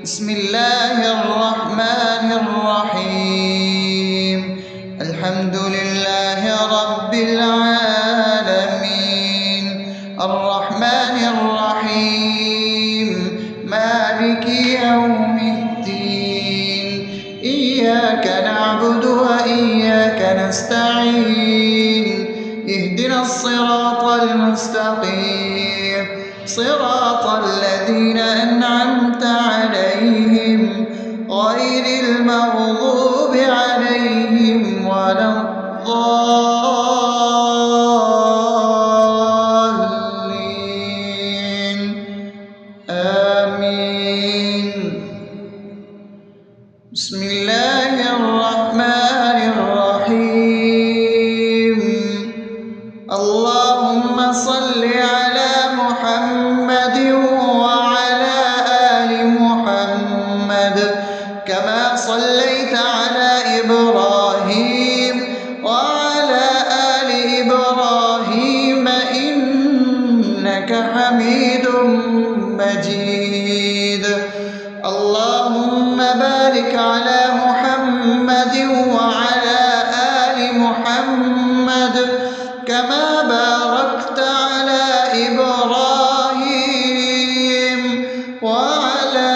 بسم الله الرحمن الرحيم. الحمد لله رب العالمين، الرحمن الرحيم، مالك يوم الدين. إياك نعبد وإياك نستعين، اهدنا الصراط المستقيم، صراط الذين أنعمت عليهم غير المغضوب عليهم ولا الضالين. آمين. بسم الله الرحمن الرحيم. اللهم صل على محمد وعلى آل محمد كما صليت على إبراهيم وعلى آل إبراهيم إنك حميد مجيد. اللهم بارك على محمد وعلى آل محمد كما باركت على إبراهيم وعلى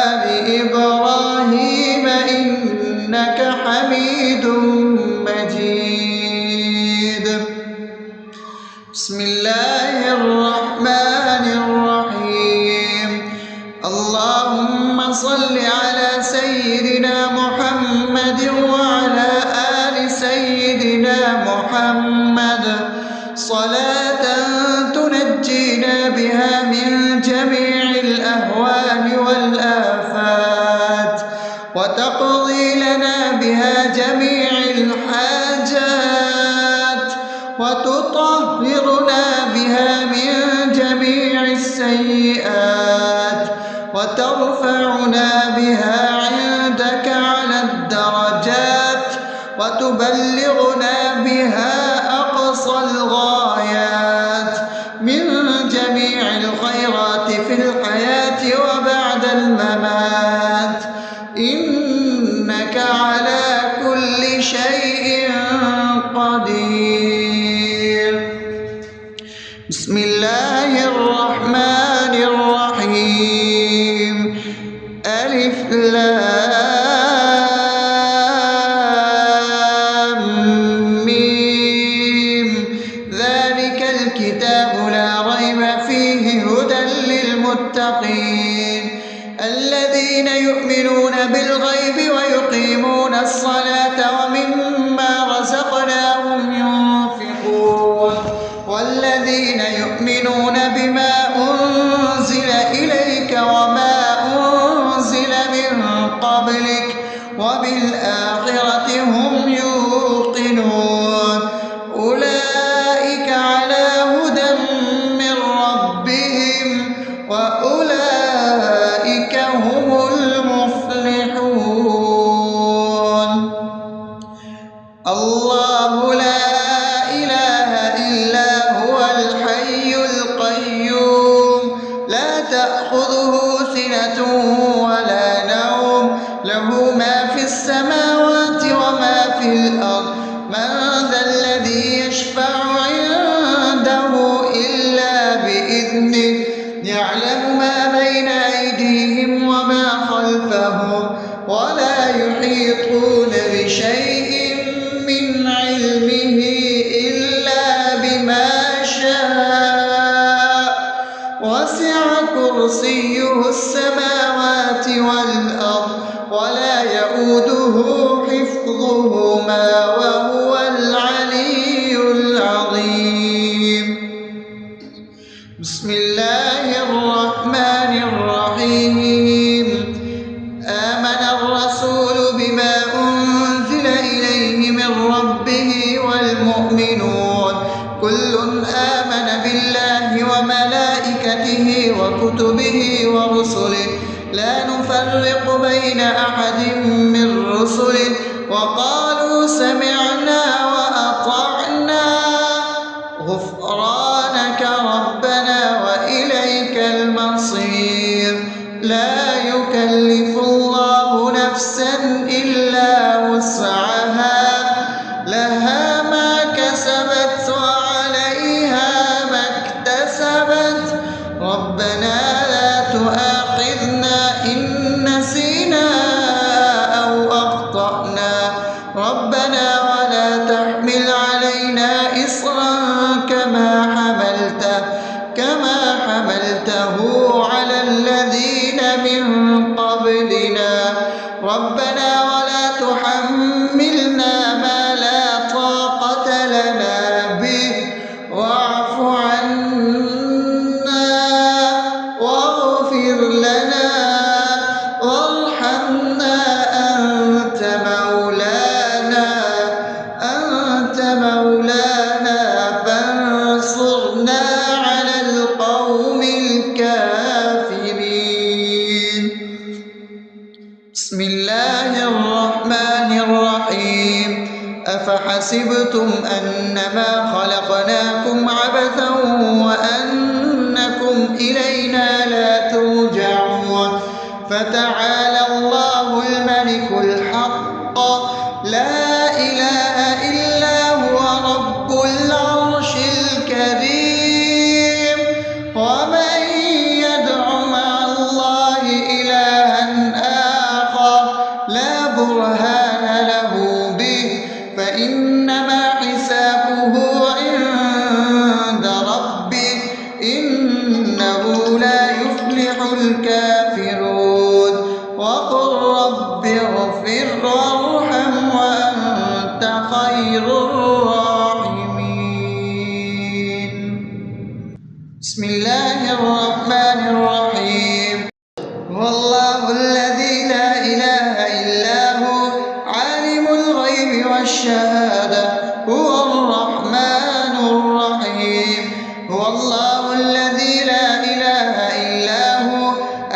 آل إبراهيم إنك حميد مجيد. بسم الله الرحمن الرحيم. اللهم صل على سيدنا محمد وعلى آل سيدنا محمد صلاة تنجينا بها من جميع الأهوال والآفات، وتقضي لنا بها جميع الحاجات، وتطهرنا بها من جميع السيئات، وترفعنا بها عندك على الدرجات، وتبلغنا بها أقصى الغايات من جميع الخيرات في الحياة وبعد الممات، إنك على كل شيء قدير. بسم الله الرحمن الرحيم. ألف لام ميم. ذلك الكتاب لا ريب فيه هدى للمتقين الذين يؤمنون بالغيب ويقيمون الصلاة ومما رزقناهم ينفقون والذين يؤمنون بما أنزل إليك وما أنزل من قبلك وبالآخرة هم يوقنون أولئك على هدى من ربهم وأولئك هم المفلحون. الله لا إله إلا هو الحي القيوم لا تأخذه سنة ولا نوم له ما في السماوات وما في الأرض. من ذا الذي يشفع عنده إلا بإذنه يعلم ما بين أيديهم وما خلفهم ولا يحيطون بشيء من علمه إلا بما شاء وسع كرسيه السماوات والأرض ولا يؤوده حفظهما وهو العلي العظيم. بسم الله الرحمن الرحيم. آمن الرسول بما أنزل إليه من ربه والمؤمنون كل آمن بالله وملائكته وكتبه ورسله لا نفرق بين أحد من رسله وقالوا سمعنا وأطعنا غفرانك ربنا وإليك المصير. لا يكلف يكلف الله نفسا إلا وسعها لها ما كسبت وعليها ما اكتسبت ربنا لا تؤاخذنا إن نسينا أو أخطأنا ربنا ولا تحمل علينا إصرا كما حملته على الذين من قبلنا ربنا ولا تحملنا ما لا طاقة لنا به واعف عنا واغفر لنا وارحمنا أنت مولانا فانصرنا على القوم الكافرين. بسم الله الرحمن الرحيم أفحسبتم أنما خلقناكم عبثا وأنكم إلينا لا ترجعون فتعالى الله الملك الحق لا إله إلا هو رب العرش الكريم ومن يدع مع الله إلها آخر لا برهان له به فإنما حسابه عند ربه إنه لا يفلح الكافرون وقل رب اغفر وارحم وأنت خير الراحمين. بسم الله الرحمن الرحيم هو الله الذي لا إله إلا هو عالم الغيب والشهادة هو الرحمن الرحيم هو الله الذي لا إله إلا هو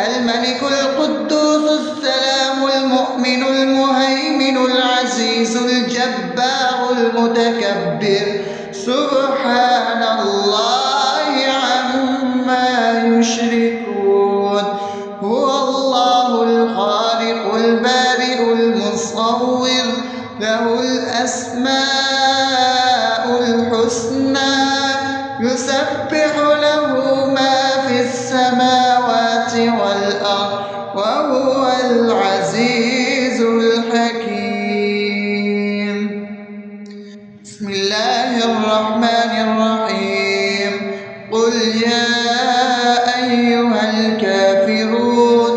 الملك القدوس السلام المؤمن المهيمن العزيز الجبار المتكبر سبحان الله عما يشركون هو الله الخالق البارئ المصور له الأسماء الحسنى يسبح له ما في السماوات والأرض وهو العزيز الحكيم. بسم الله الرحمن الرحيم قل يا أيها الكافرون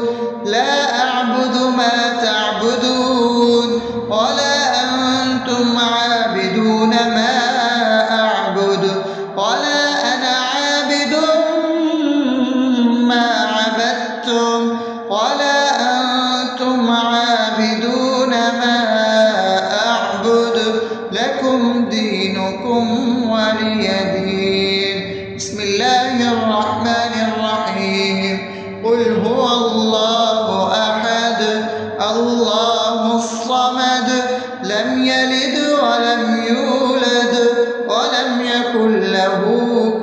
لا أعبد ما تعبدون ولا أنتم عابدون ما أعبد ولا أنا عابد ما عبدتم ولا أنتم عابدون ما أعبد لكم دينكم ولي دين. بسم الله الرحمن الرحيم قل هو الله أحد الله الصمد لم يلد ولم يولد ولم يكن له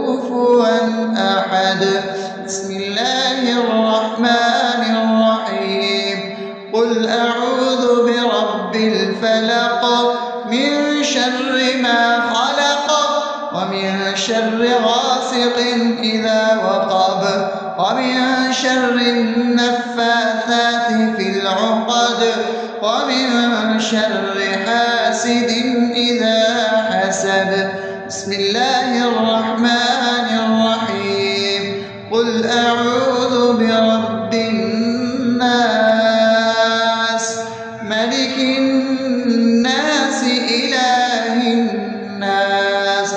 كفوا أحد. بسم الله الرحمن الرحيم قل أعوذ برب الفلق من شر ما خلق ومن شر غاسق إذا وقب ومن شر النفاثات في العقد ومن شر حاسد إذا حسد. بسم الله الرحمن الرحيم قل أعوذ برب الناس ملك الناس إله الناس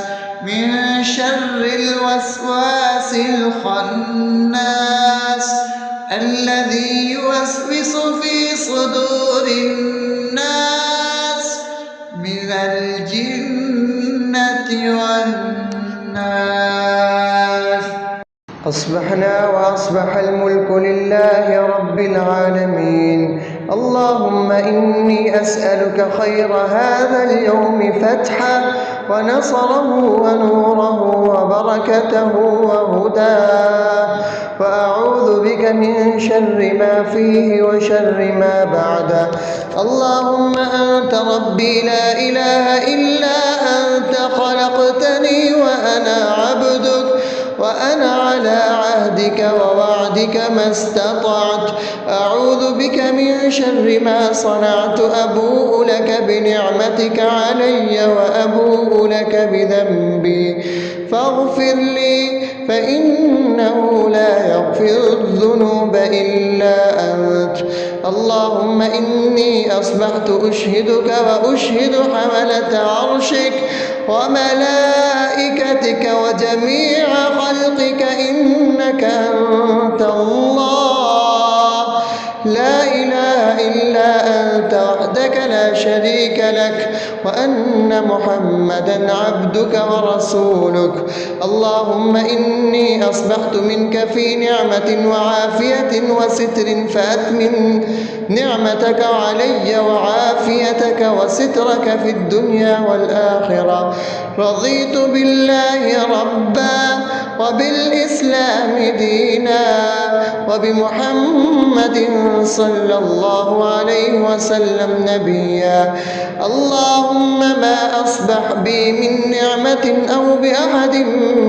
من شر الوسواس الخناس الذي يوسوس في صدور الناس من الجنة والناس. أصبحنا وأصبح الملك لله رب العالمين اللهم إني أسألك خير هذا اليوم فتحه ونصره ونوره وبركته وهداه، وأعوذ بك من شر ما فيه وشر ما بعده. اللهم أنت ربي لا إله إلا أنت، خلقتني وأنا عبدك، وأنا على عهدك ووعدك ما استطعت. أعوذ بك من شر ما صنعت، أبوء لك بنعمتك علي وأبوء لك بذنبي، فاغفر لي فإنه لا يغفر الذنوب إلا أنت. اللهم إني أصبحت أشهدك وأشهد حملة عرشك وملائكتك وجميع خلقك إنك أنت الله، لا إله إلا أنت وحدك لا شريك لك، وأن محمدا عبدك ورسولك. اللهم إني أصبحت منك في نعمة وعافية وستر، فأتمم نعمتك علي وعافيتك وسترك في الدنيا والآخرة. رضيت بالله ربا وبالإسلام دينا وبمحمد صلى الله عليه وسلم نبيا. اللهم ما أصبح بي من نعمة أو بأحد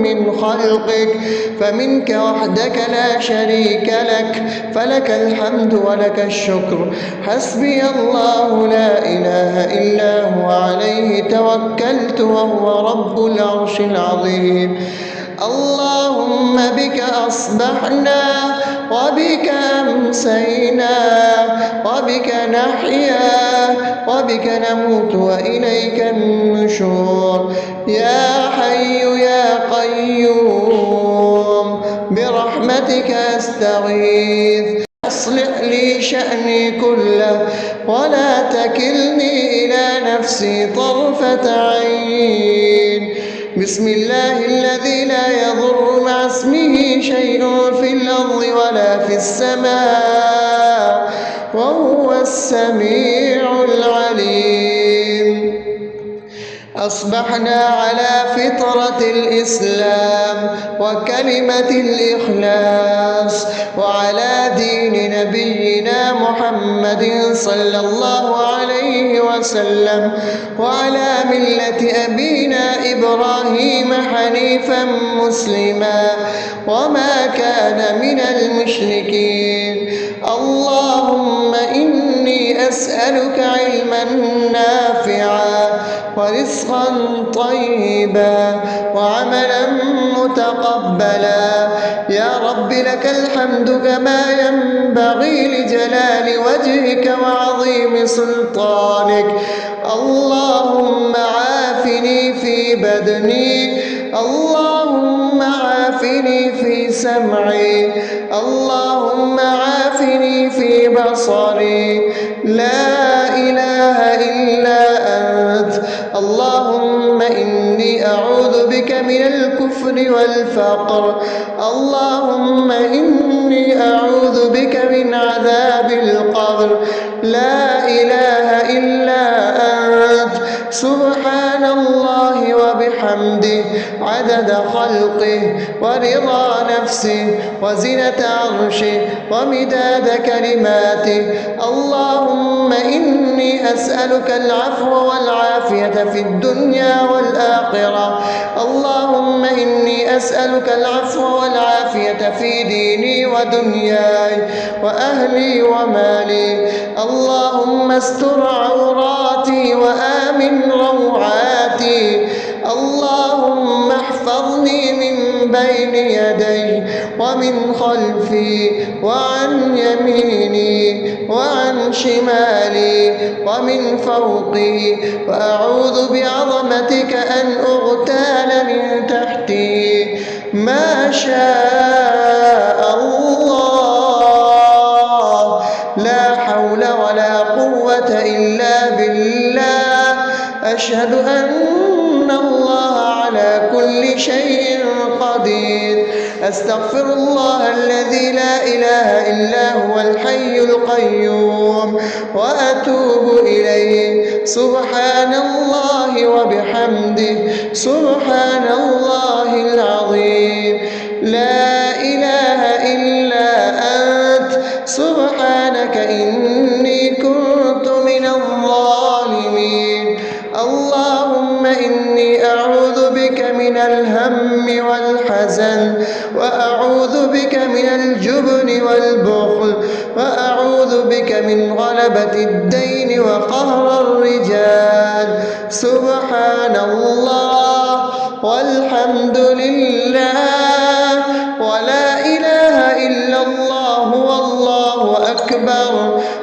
من خلقك فمنك وحدك لا شريك لك، فلك الحمد ولك الشكر. حسبي الله لا إله إلا هو، عليه توكلت وهو رب العرش العظيم. اللهم بك أصبحنا وبك أمسينا وبك نحيا وبك نموت وإليك النشور. يا حي يا قيوم برحمتك أستغيث، أصلح لي شأني كله ولا تكلني إلى نفسي طرفة عين. بسم الله الذي لا يضر مع اسمه شيء في الأرض ولا في السماء وهو السميع العليم. أصبحنا على فطرة الإسلام وكلمة الإخلاص وعلى دين نبينا محمد صلى الله عليه وسلم وعلى ملة أبينا إبراهيم حنيفا مسلما وما كان من المشركين. اللهم إني أسألك علما نافعا ورزقا طيبا وعملا متقبلا. يا رب لك الحمد كما ينبغي لجلال وجهك وعظيم سلطانك. اللهم عافني في بدني، اللهم عافني في سمعي، اللهم عافني في بصري. لا إله إلا أنت. اللهم إني أعوذ بك من الكفر والفقر. اللهم إني أعوذ بك من عذاب القبر. لا إله إلا أنت. سبحان الله وبحمده عدد خلقه ورضا نفسه وزنة عرشه ومداد كلماته. اللهم إني أسألك العفو والعافية في الدنيا والآخرة. اللهم إني أسألك العفو والعافية في ديني ودنياي وأهلي ومالي. اللهم استر عوراتي وآمن روعاتي. اللهم احفظني من بين يدي ومن خلفي وعن يميني وعن شمالي ومن فوقي، وأعوذ بعظمتك أن أغتال من تحتي. ما شاء الله، لا حول ولا قوة إلا بالله. أشهد أن الله على على كل شيء قدير. أستغفر الله الذي لا إله إلا هو الحي القيوم وأتوب إليه. سبحان الله وبحمده سبحان الله العظيم. لا إله إلا أنت سبحانك إني كنت من الظالمين. اللهم إني أعوذ بك من الهم والحزن، وأعوذ بك من الجبن والبخل، وأعوذ بك من غلبة الدين وقهر الرجال. سبحان الله والحمد لله ولا إله إلا الله والله أكبر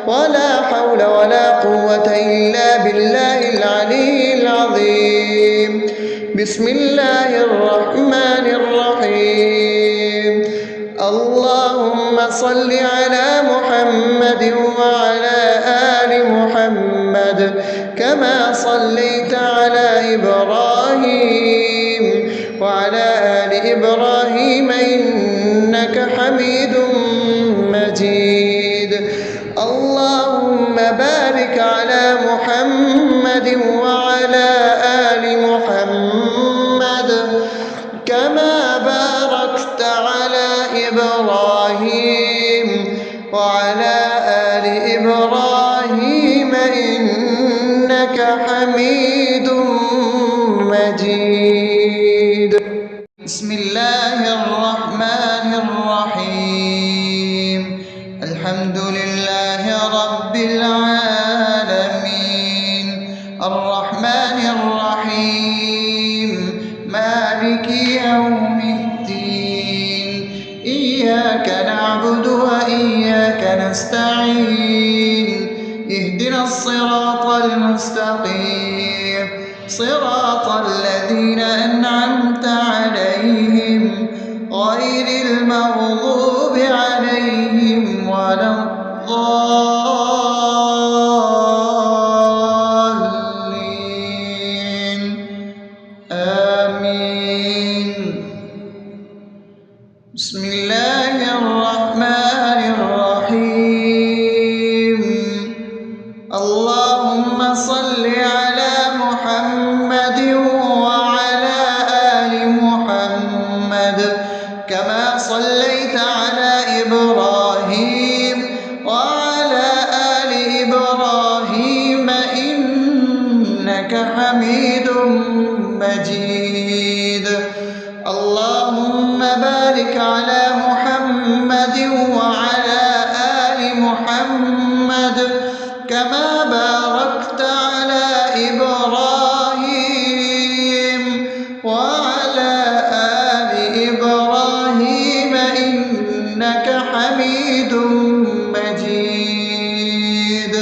ولا حول ولا قوة إلا بالله العلي العظيم. بسم الله الرحمن الرحيم. اللهم صل على محمد وعلى آل محمد كما صليت على إبراهيم وعلى آل إبراهيم إنك حميد مجيد. اللهم بارك على محمد وعلى آل محمد كما باركت على إبراهيم وعلى آل إبراهيم إنك حميد مجيد. بسم الله الرحمن الرحيم. الحمد لله رب العالمين الرحمن الرحيم مالك يوم الدين. إياك نعبد وإياك نستعين. اهدنا الصراط المستقيم صراط الذين أنعمت عليهم غير المغضوب عليهم ولا الضالين. آمين. بسم الله الرحمن الرحيم. اللهم صل على محمد وعلى آل محمد كما صليت على إبراهيم وعلى آل إبراهيم إنك حميد مجيد. اللهم بارك على محمد وعلى آل محمد كما باركت على إبراهيم وعلى آل إبراهيم إنك حميد مجيد.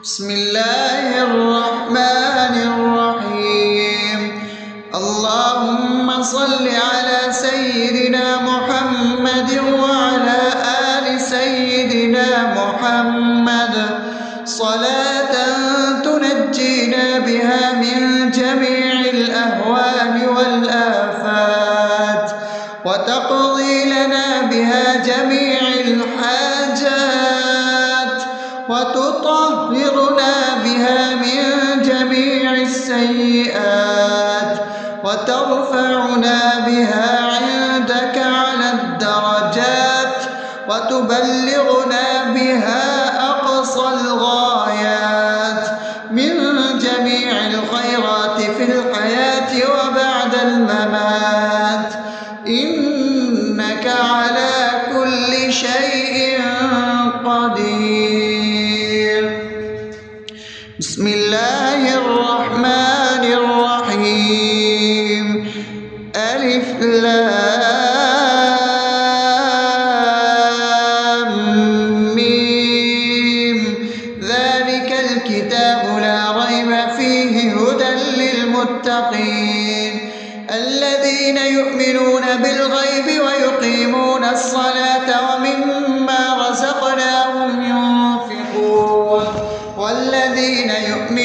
بسم الله الرحمن الرحيم. اللهم صل على سيدنا محمد وعلى آل سيدنا محمد صلاة تنجينا بها من جميع الأهوال والآفات وتقضي لنا بها جميع الحاجات وتطهرنا بها من جميع السيئات وترفعنا بها عندك على الدرجات وتبلغنا بها أقصى الغايات من جميع الخيرات في الحياة وبعد الممات إنك على كل شيء قدير. بسم الله الرحمن الرحيم. ألف لام ميم. ذلك الكتاب لا ريب فيه هدى للمتقين الذين يؤمنون بالغيب ويقيمون الصلاة ومما رزقناهم ينفقون والذين يؤمنون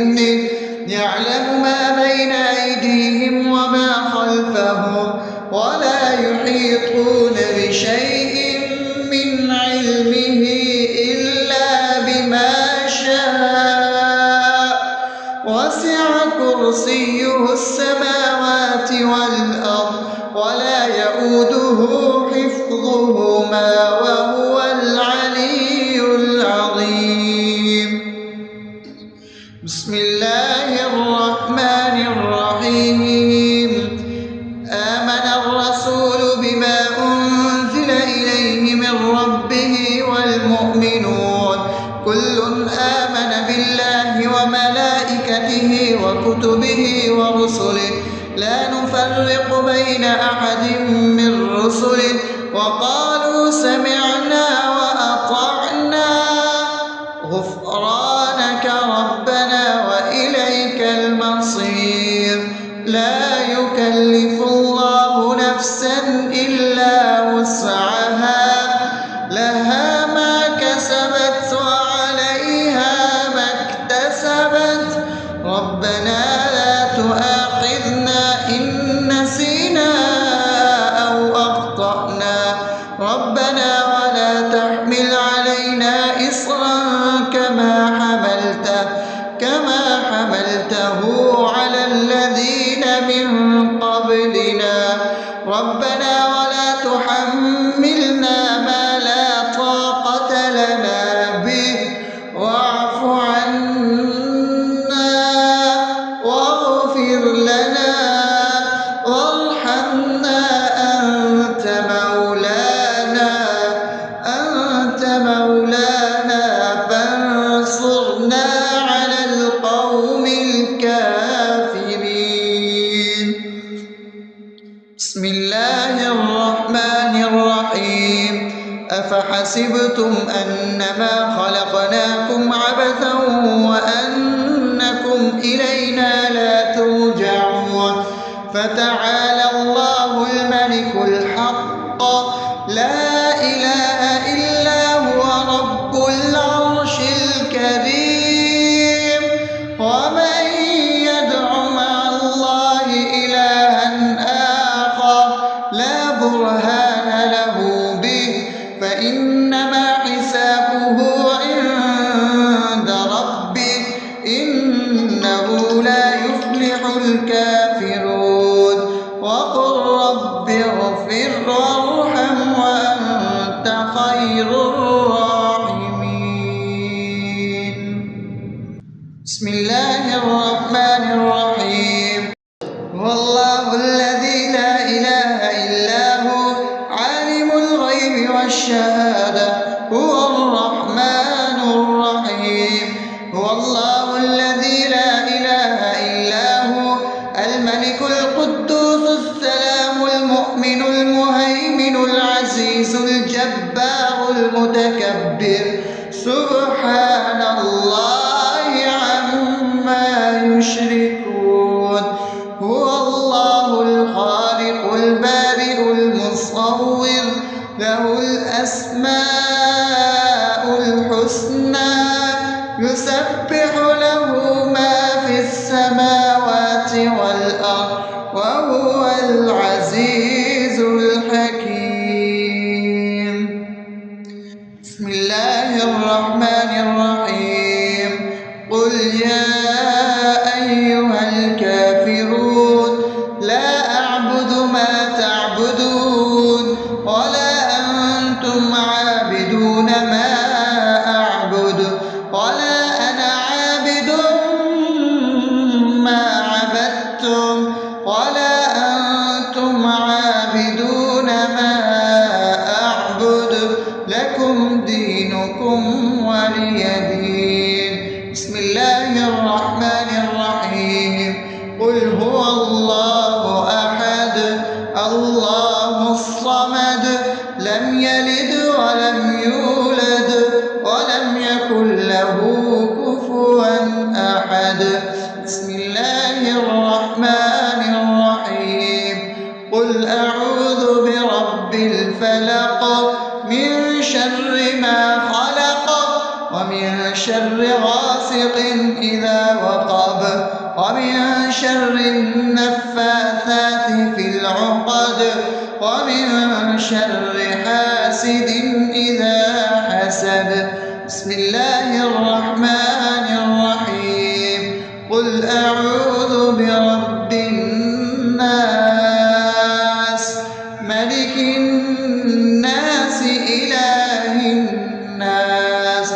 بإذنه يعلم ما بين أيديهم وما خلفهم ولا يحيطون بشيء من علمه إلا بما شاء وسع كرسيه السماوات والأرض ولا يئوده حفظهما وهو العلي العظيم. بسم الله الرحمن الرحيم. آمن الرسول بما أنزل إليه من ربه والمؤمنون كل آمن بالله وملائكته وكتبه ورسله لا نفرق بين أحد من رسله وقالوا سمعنا وأطعنا غفرانك ربنا وإليك المصير. لا يكلف الله نفسا إلا وسعها لها ما كسبت وعليها ما اكتسبت ربنا لا تؤاخذنا إن نسينا أو أخطأنا ربنا ولا تحمل علينا إصرا كما حملته على الذين من قبلنا ربنا ولا تحملنا ما لا طاقة لنا به واعف عنا واغفر لنا وارحمنا أنت مولانا فانصرنا على القوم الكافرين. بسم الله الرحمن الرحيم. أفحسبتم أنما خلقناكم عبثا وأنكم إلينا لا ترجعون فتعالى الله الملك الحق لا إله إلا هو رب العرش الكريم. ومن يدع مع الله إلها آخر لا برهان له به فإنما حسابه عند ربه إنه لا يفلح الكافرون. وقل رب اغفر وارحم وأنت خير الراحمين. بسم الله الرحمن الرحيم. هو الله الذي لا إله إلا هو عالم الغيب والشهادة هو الرحمن الرحيم. هو الله الذي لا إله إلا هو الملك القدوس السلام المؤمن المهيمن العزيز الجبار المتكبر سبحان الله عما يشركون. هو الله الخالق البارئ المصور له الأسماء الحسنى يسبح له ما في السماوات والأرض وهو العزيز الحكيم. بسم الله الرحمن الرحيم. قل يا أيها الكافرون لا أعبد ما تعبدون ولا أنتم عابدون ما أعبد ولا أنا عابد ما عبدتم ولا أنتم عابدون ما أعبد لكم دينكم ولي دين. بسم الله الرحمن الرحيم. قل هو الله أحد الله الصمد لم يلد ولم يولد ولم يكن له كفوا أحد. بسم الله الرحمن الرحيم. قل أعوذ برب الفلق من شر ما خلق ومن شر غاسق إذا وقب شر النفاثات في العقد ومن شر حاسد إذا حسد. بسم الله الرحمن الرحيم. قل أعوذ برب الناس ملك الناس إله الناس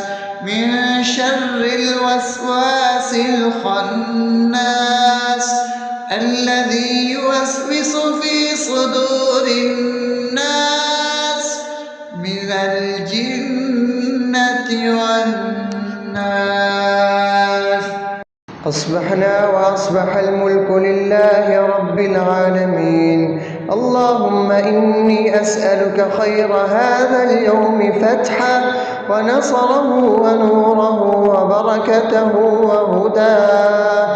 من شر الوسواس الخناس الذي يوسوس في صدور الناس من الجنة والناس. أصبحنا وأصبح الملك لله رب العالمين. اللهم إني أسألك خير هذا اليوم فتحه ونصره ونوره وبركته وهداه،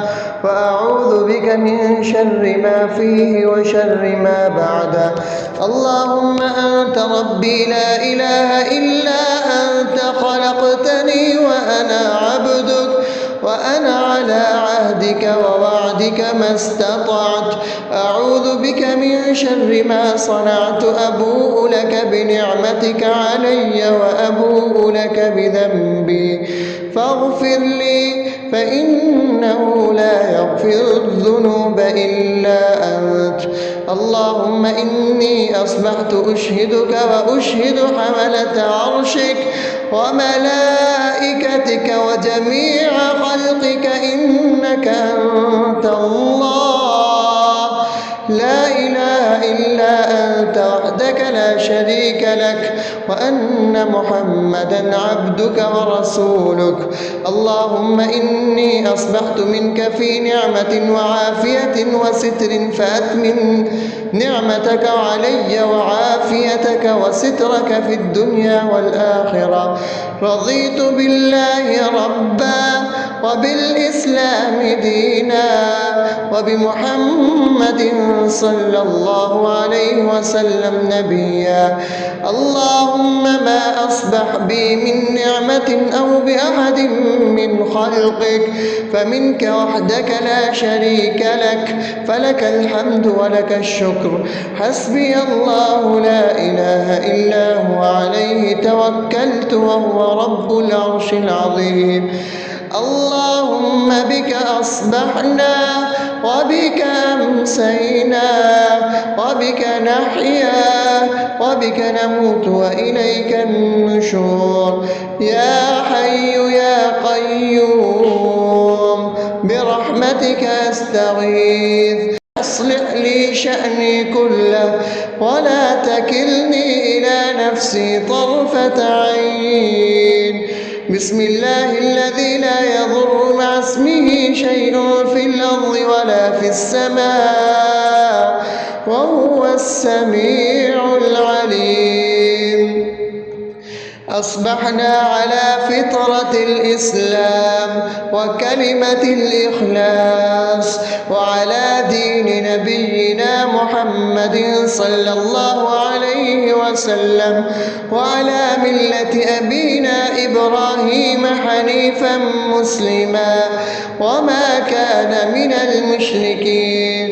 وأعوذ بك من شر ما فيه وشر ما بعده. اللهم أنت ربي لا إله إلا أنت، خلقتني وأنا عبدك، وأنا على عهدك ووعدك ما استطعت. أعوذ بك من شر ما صنعت. أبوء لك بنعمتك علي وأبوء لك بذنبي فاغفر لي، فإنه لا يغفر الذنوب إلا أنت. اللهم إني أصبحت أشهدك وأشهد حملة عرشك وملائكتك وجميع خلقك إنك أنت الله لا إله إلا أنت وحدك لا شريك لك، وأن محمدا عبدك ورسولك. اللهم إني أصبحت منك في نعمة وعافية وستر، فأتمم نعمتك علي وعافيتك وسترك في الدنيا والآخرة. رضيت بالله ربا وبالإسلام دينا وبمحمد صلى الله عليه وسلم نبيا. اللهم ما أصبح بي من نعمة أو بأحد من خلقك فمنك وحدك لا شريك لك، فلك الحمد ولك الشكر. حسبي الله لا إله إلا هو عليه توكلت وهو رب العرش العظيم. اللهم بك أصبحنا وبك أمسينا وبك نحيا وبك نموت وإليك النشور. يا حي يا قيوم برحمتك أستغيث، أصلح لي شأني كله ولا تكلني إلى نفسي طرفة عين. بسم الله الذي لا يضر مع اسمه شيء في الأرض ولا في السماء وهو السميع العليم. أصبحنا على فطرة الإسلام وكلمة الإخلاص وعلى دين نبينا محمد صلى الله عليه وسلم وعلى ملة أبينا إبراهيم حنيفا مسلما وما كان من المشركين.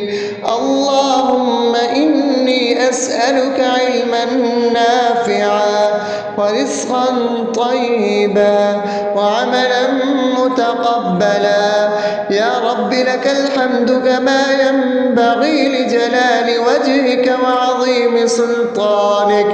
اللهم إني أسألك علما نافعا ورزقا طيبا وعملا متقبلا. يا رب لك الحمد كما ينبغي لجلال وجهك وعظيم سلطانك.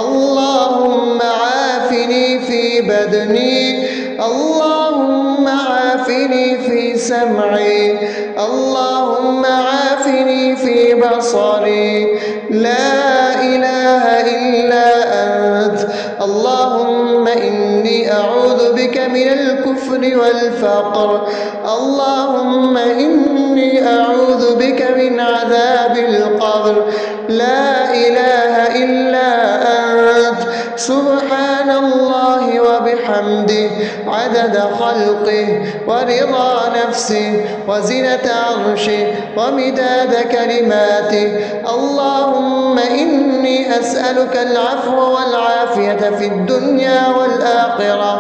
اللهم عافني في بدني، اللهم عافني في سمعي، اللهم عافني في بصري. لا إله إلا أنت. اللهم إني أعوذ بك من الكفر والفقر. اللهم إني أعوذ بك من عذاب القبر. لا إله إلا أنت. سبحان الله وبحمده عدد خلقه ورضا نفسه وزنة عرشه ومداد كلماته. اللهم إني أسألك العفو والعافية في الدنيا والآخرة.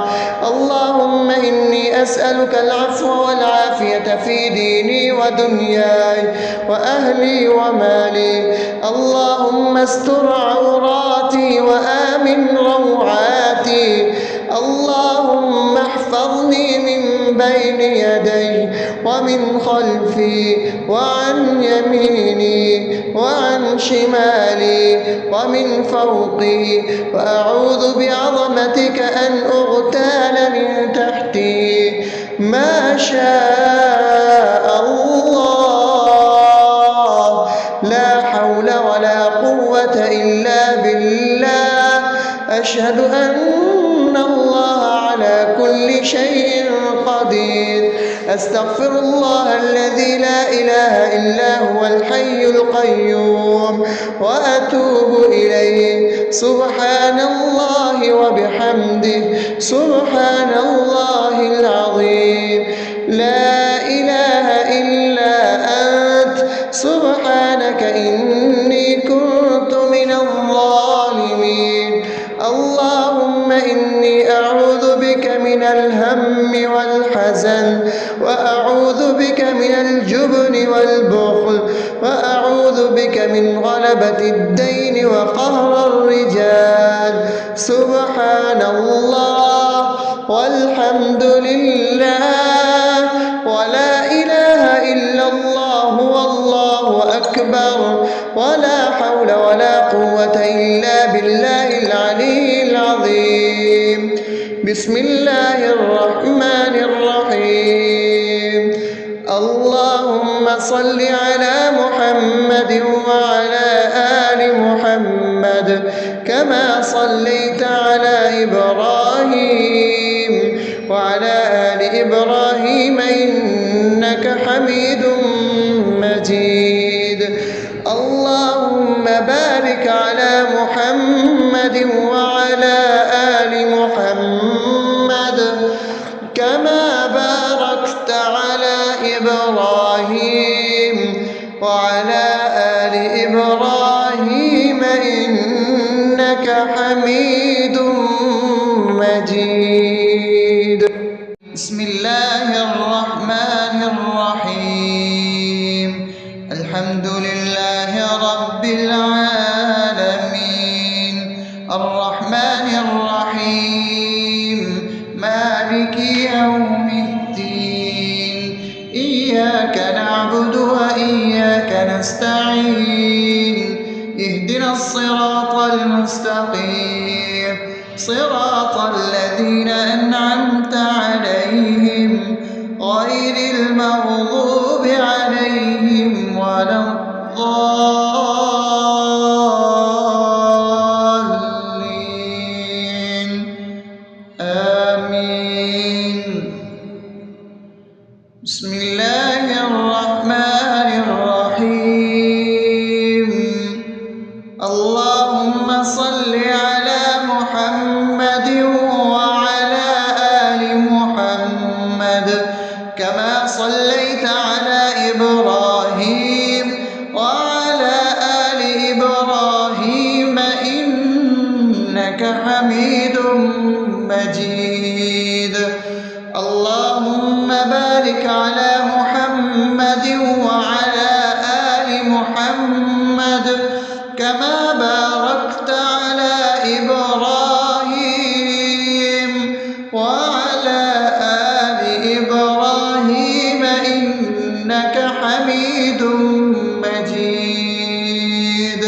اللهم إني إني أسألك العفو والعافية في ديني ودنياي وأهلي ومالي. اللهم استر عوراتي وآمن روعاتي. اللهم احفظني من بين يدي ومن خلفي وعن يميني وعن شمالي ومن فوقي، وأعوذ بعظمتك أن أغتال من تحتي. ما شاء الله، لا حول ولا قوة إلا بالله. أشهد أن الله على كل شيء قدير. أستغفر الله الذي لا إله إلا هو الحي القيوم وأتوب إليه. سبحان الله وبحمده، سبحان الله العظيم. لا إله إلا أنت، سبحانك إني كنت من الظالمين. اللهم إني أعوذ بك من الهم والحزن، وأعوذ بك من الجبن والبخل، وأعوذ بك من غلبة الدين وقهر الرجال. سبحان الله والحمد لله ولا إله إلا الله والله أكبر، ولا حول ولا قوة إلا بالله العلي العظيم. بسم الله الرحمن الرحيم. اللهم صل على محمد وعلى آل محمد كما صليت على إبراهيم وعلى آل إبراهيم إنك حميد مجيد. اللهم بارك على محمد وعلى آل محمد كما باركت على إبراهيم وعلى آل إبراهيم إنك حميد مجيد. بسم الله الرحمن الرحيم. الحمد لله رب العالمين، الرحمن الرحيم، مالك يوم الدين. إياك نعبد وإياك نستعين. اهدنا الصراط المستقيم، صراط الذين أنعمت عليهم غير المغضوب عليهم ولا الضالين. آمين. بسم الله الرحمن الرحيم. اللهم صل على محمد وعلى آل محمد كما صليت على إبراهيم وعلى آل إبراهيم إنك حميد مجيد. اللهم بارك على محمد وعلى آل محمد كما باركت على إبراهيم وعلى آل إبراهيم إنك حميد مجيد.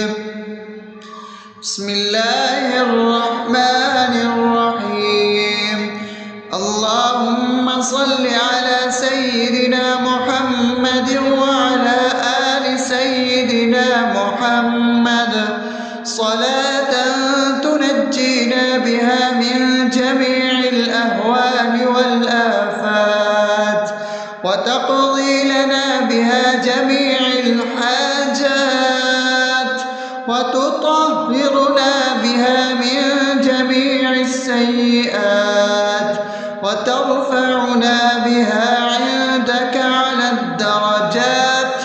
بسم الله الرحمن الرحيم. اللهم صل على سيدنا محمد وعلى آل سيدنا محمد صلاة تنجينا بها من جميع الأهوال والآفات، وتقضي لنا بها جميع الحاجات، وتطهرنا بها من جميع السيئات، وترفعنا بها عندك على الدرجات،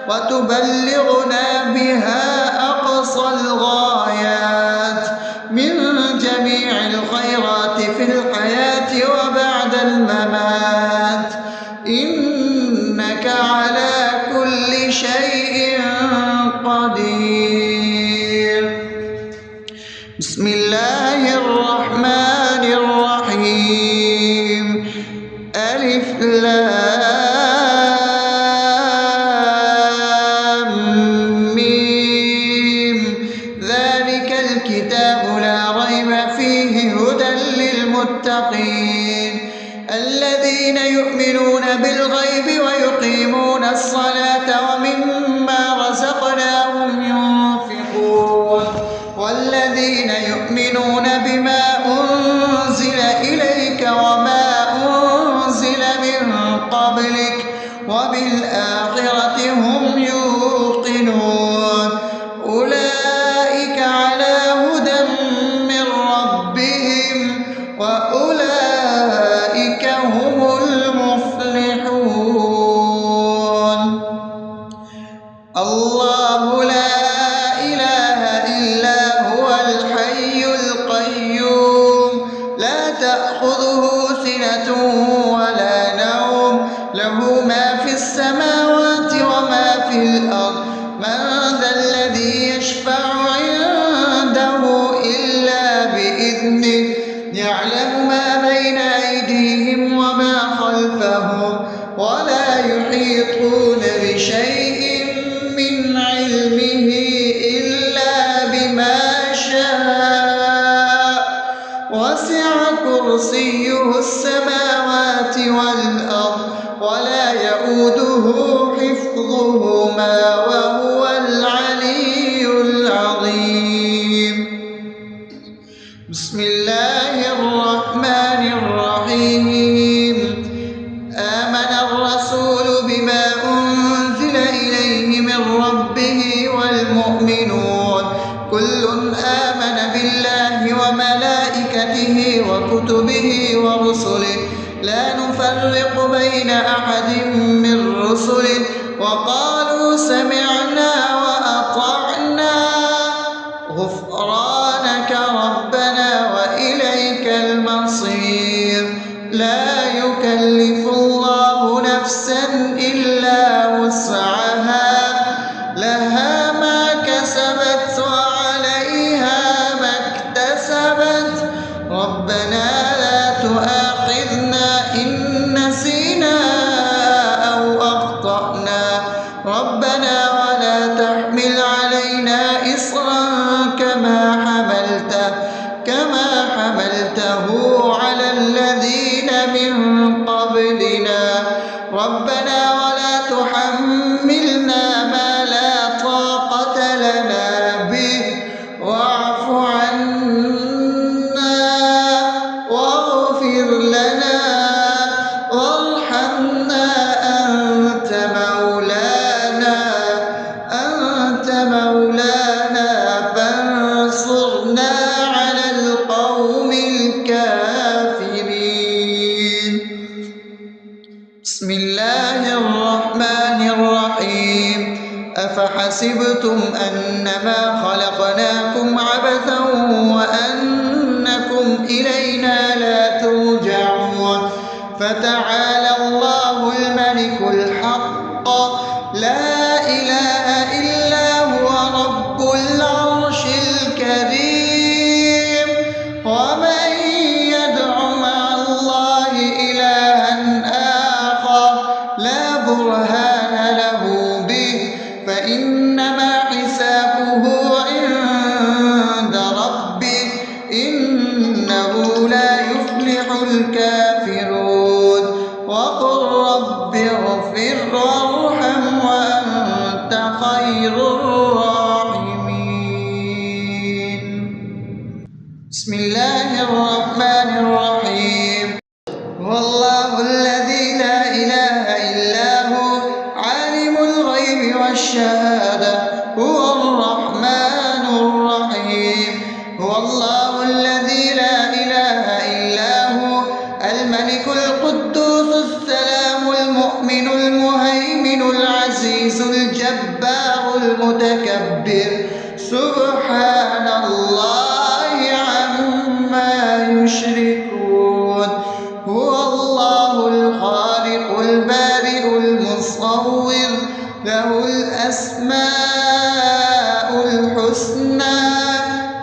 وتبلغنا بها أقصى الغايات من جميع الخيرات في الحياة وبعد الممات. لام ميم ذلك الكتاب لا ريب فيه هدى للمتقين الذين يؤمنون بالغيب ويقيمون الصلاة ومما رزقناهم ينفقون والذين يؤمنون بما أنزل إليك وما أنزل من قبلك وبالآخرة هم يوقنون أولئك على هدى من ربهم وأولئك هم المفلحون الله لا إله إلا هو الحي القيوم لا تأخذه سنة ولا نوم له ما في السماوات وما في الأرض من ذا الذي يشفع عنده إلا بإذنه يعلم ما بين أيديهم وما خلفهم ولا يحيطون بشيء من علمه إلا بما شاء وسع كرسيه السماوات والأرض ولا يؤوده حفظهما وهو العلي العظيم بسم الله الرحمن الرحيم آمن الرسول بما أنزل إليه من ربه والمؤمنون كل آمن بالله وملائكته وكتبه ورسله لا نفرق بين أحد من رسله وقالوا سمعنا وأطعنا غفرانك ربنا وإليك المصير لا يكلف الله نفسا إلا وسعها لها ما كسبت وعليها ما اكتسبت ربنا لا تؤاخذنا إن نسينا أو أخطأنا ربنا ولا تحمل علينا إصرا كما حملته على الذين من قبلنا ربنا ولا تحملنا ما لا طاقة لنا به واعف عنا واغفر لنا وارحمنا أنت مولانا فانصرنا على القوم الكافرين بسم الله الرحمن الرحيم أفحسبتم أنما خلقناكم عبثا وأنكم إلينا لا ترجعون فتعالى الله الملك الحق لا إله إلا هو رب العرش الكريم ومن يدع مع الله إلها آخر لا برهان له به فإنما حسابه عند ربه إنه لا يفلح الكافرون وقل رب اغفر وارحم وأنت خير الراحمين بسم الله الرحمن الرحيم هو الله الذي لا إله إلا هو عالم الغيب والشهادة هو الرحمن الرحيم هو الله الذي لا إله إلا هو الملك القدوس السلام المؤمن المهيمن العزيز الجبار المتكبر سبحان الله عما يشركون هو الله الخالق البارئ المصور له الأسماء الحسنى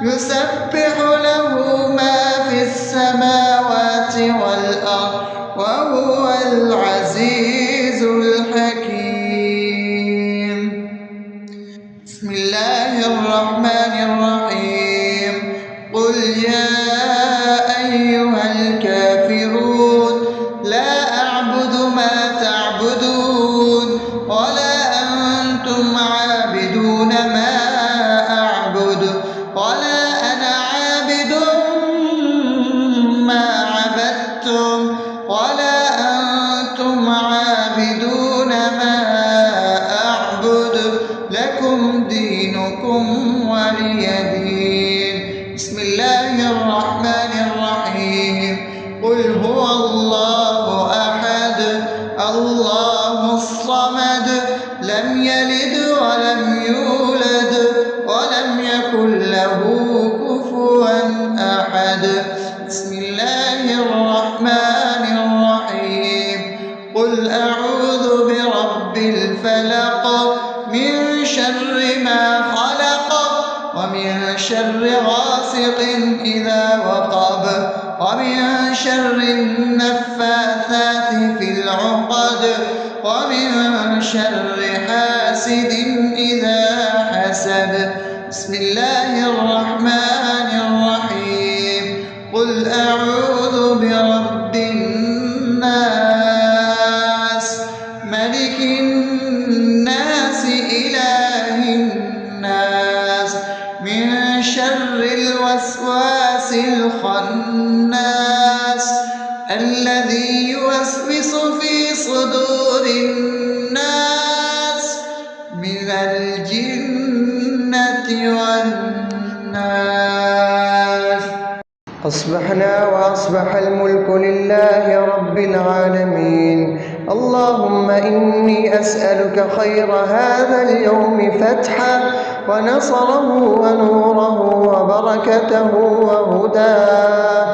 يسبح له ما في السماوات والأرض وهو العزيز الحكيم. بسم الله الرحمن الرحيم. قل يا أيها الكافرون لا أعبد ما تعبدون ولا أنتم عابدون ما أعبد ولا أنا عابد ما عبدتم ولا أنتم عابدون ما أعبد لكم دينكم ولي دين. بسم الله الرحمن الرحيم. قل هو الله أحد الله الصمد لم يلد ولم يولد ولم يكن له كفوا أحد. بسم الله الرحمن الرحيم. قل أعوذ برب الفلق من شر ما خلق ومن شر غاسق إذا وقب ومن شر النفاثات في العقد ومن شر حاسد إذا حسد. بسم الله الرحمن الرحيم. قل أعوذ برب الناس ملك الناس إله الناس من شر الوسواس الخناس الذي يوسوس في صدور الناس من الجنة والناس. أصبحنا وأصبح الملك لله رب العالمين. اللهم إني أسألك خير هذا اليوم فتحه ونصره ونوره وبركته وهداه،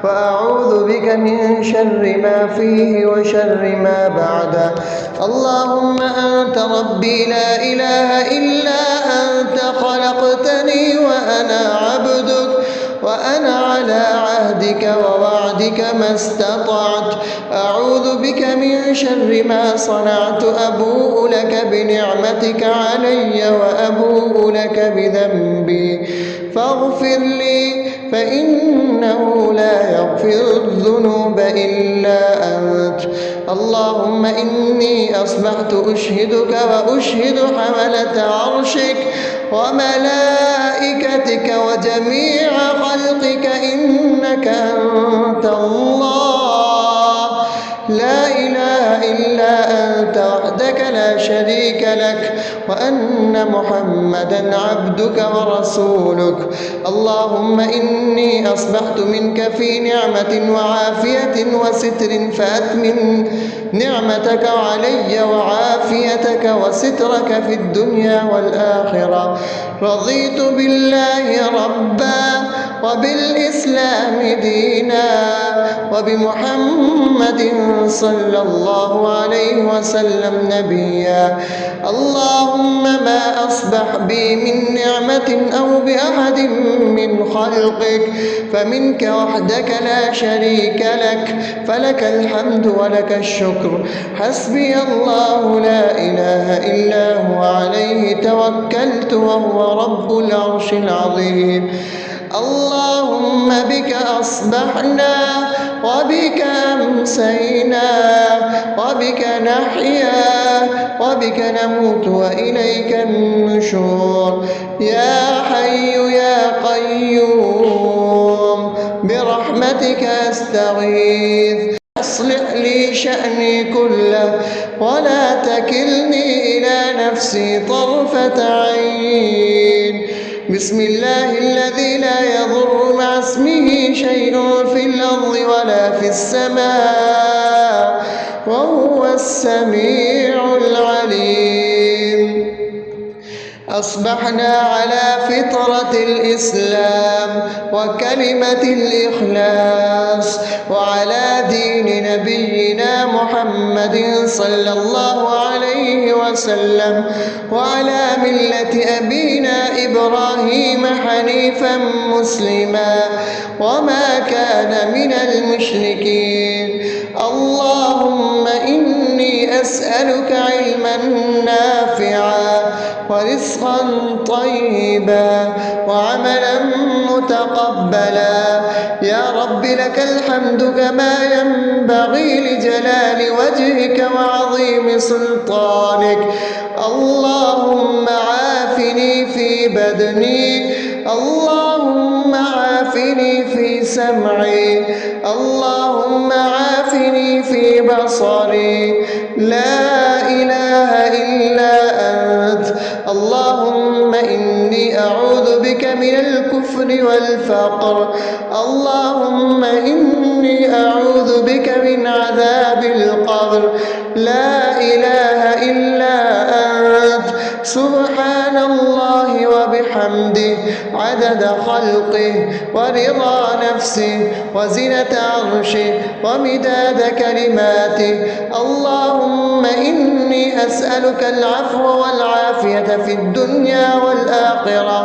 وأعوذ بك من شر ما فيه وشر ما بعده. اللهم أنت ربي لا إله إلا أنت خلقتني وأنا عبدك وأنا على عهدك ووعدك ما استطعت. أعوذ بك من شر ما صنعت. أبوء لك بنعمتك علي وأبوء لك بذنبي فاغفر لي فإنه لا يغفر الذنوب إلا أنت. اللهم إني أصبحت أشهدك وأشهد حملة عرشك وملائكتك وجميع خلقك إنك أنت الله لا إله إلا أنت وحدك لا شريك لك وأن محمدا عبدك ورسولك. اللهم إني أصبحت منك في نعمة وعافية وستر فأتمم نعمتك علي وعافيتك وسترك في الدنيا والآخرة. رضيت بالله ربا وبالإسلام دينا وبمحمد صلى الله عليه وسلم نبيا. اللهم ما أصبح بي من نعمة أو بأحد من خلقك فمنك وحدك لا شريك لك فلك الحمد ولك الشكر. حسبي الله لا إله إلا هو عليه توكلت وهو رب العرش العظيم. اللهم بك أصبحنا وبك أمسينا وبك نحيا وبك نموت وإليك النشور. يا حي يا قيوم برحمتك أستغيث. أصلح لي شأني كله ولا تكلني إلى نفسي طرفة عين. بسم الله الذي لا يضر مع اسمه شيء في الأرض ولا في السماء وهو السميع العليم. أصبحنا على فطرة الإسلام وكلمة الإخلاص وعلى دين نبينا محمد صلى الله عليه وسلم وعلى ملة أبينا إبراهيم حنيفا مسلما وما كان من المشركين. اللهم أسألك علما نافعا ورزقا طيبا وعملا متقبلا. يا رب لك الحمد كما ينبغي لجلال وجهك وعظيم سلطانك. اللهم عافني في بدني، اللهم عافني في سمعي، اللهم عافني في بصري. لا إله إلا أنت. اللهم إني أعوذ بك من الكفر والفقر. اللهم إني أعوذ بك من عذاب القبر. لا إله إلا أنت. سبحان الله وبحمده عدد خلقه ورضا نفسه وزنة عرشه ومداد كلماته. اللهم إني أسألك العفو والعافية في الدنيا والآخرة.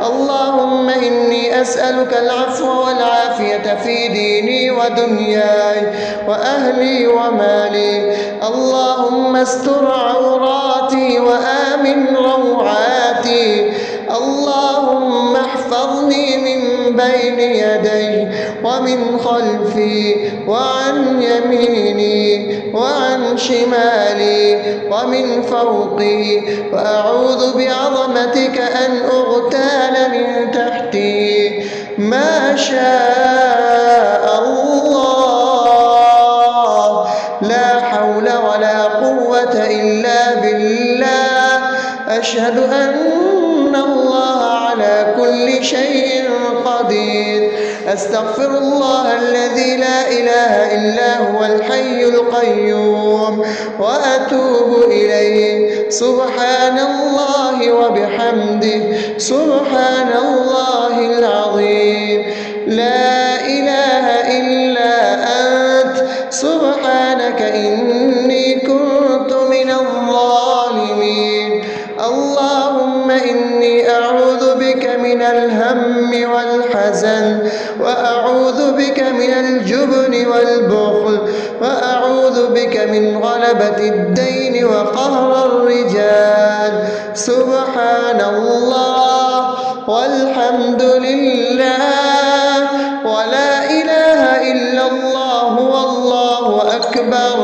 اللهم إني أسألك العفو والعافية في ديني ودنياي وأهلي ومالي. اللهم استر عوراتي وآمن روعاتي. اللهم احفظني من بين يدي ومن خلفي وعن يميني وعن شمالي ومن فوقي، وأعوذ بعظمتك أن أغتال من تحتي. ما شاء الله، لا حول ولا قوة إلا بالله. أشهد أن الله على كل شيء قدير. أستغفر الله الذي لا إله إلا هو الحي القيوم وأتوب إليه. سبحان الله وبحمده سبحان الله العظيم. لا إله إلا أنت. سبحانك إني كنت من الظالمين. اللهم إني أعوذ بك من الهم والحزن، وأعوذ بك من الجبن والبخل، وأعوذ بك من غلبة الدين وقهر الرجال. سبحان الله والحمد لله ولا إله إلا الله والله أكبر،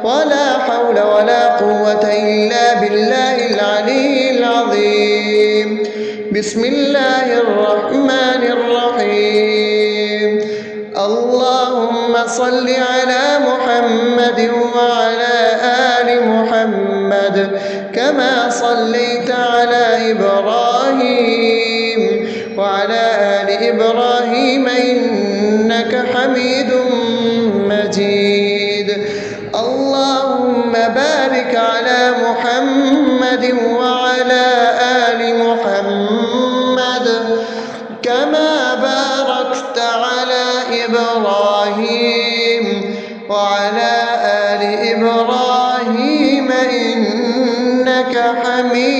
ولا حول ولا قوة إلا بالله العلي العظيم. بسم الله الرحمن الرحيم. اللهم صل على محمد وعلى آل محمد كما صليت على إبراهيم وعلى آل إبراهيم إنك حميد مجيد. اللهم بارك على محمد وعلى آل محمد كما باركت على إبراهيم وعلى آل إبراهيم إنك حميد